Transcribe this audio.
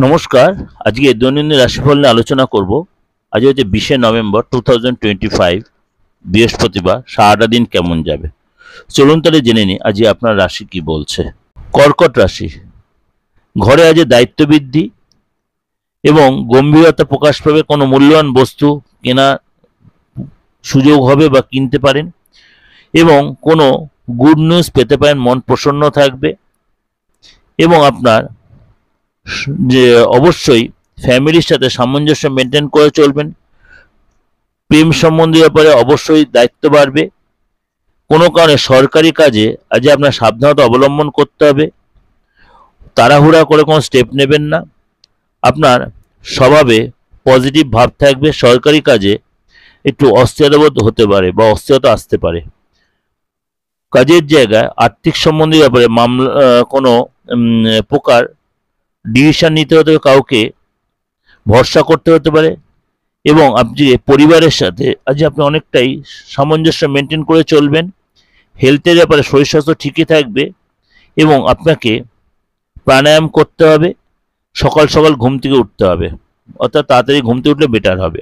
নমস্কার। আজকে দৈনন্দিন রাশিফল নিয়ে আলোচনা করব। আজ হচ্ছে 20শে নভেম্বর 2025, বৃহস্পতিবার। সারাটা দিন কেমন যাবে চলুন তাহলে জেনে নিই আজকে আপনার রাশি কি বলছে। কর্কট রাশি, ঘরে আজ দায়িত্ব বৃদ্ধি এবং গম্ভীরতা প্রকাশ পাবে। কোনো মূল্যবান বস্তু কেনা সুযোগ হবে বা কিনতে পারেন এবং কোনো গুড নিউজ পেতে পারেন। মন প্রসন্ন থাকবে এবং আপনার যে অবশ্যই ফ্যামিলির সাথে সামঞ্জস্য মেনটেন করে চলবেন। প্রেম সম্বন্ধীয় ব্যাপারে অবশ্যই দায়িত্ব বাড়বে। কোনো কারণে সরকারি কাজে আজ আপনার সাবধানতা অবলম্বন করতে হবে। তাড়াহুড়া করে কোনো স্টেপ নেবেন না। আপনার স্বভাবে পজিটিভ ভাব থাকবে। সরকারি কাজে একটু অস্থিরতাবোধ হতে পারে বা অস্থিরতা আসতে পারে। কাজের জায়গায় আর্থিক সম্বন্ধীয় ব্যাপারে মামলা কোনো প্রকার ডিসিশন নিতে হতে হবে, কাউকে ভরসা করতে হতে পারে এবং আপনি পরিবারের সাথে আজ আপনি অনেকটাই সামঞ্জস্য মেনটেন করে চলবেন। হেলথের ব্যাপারে শরীর স্বাস্থ্য ঠিকই থাকবে এবং আপনাকে প্রাণায়াম করতে হবে। সকাল সকাল ঘুম থেকে উঠতে হবে, অর্থাৎ তাড়াতাড়ি ঘুম থেকে উঠলে বেটার হবে।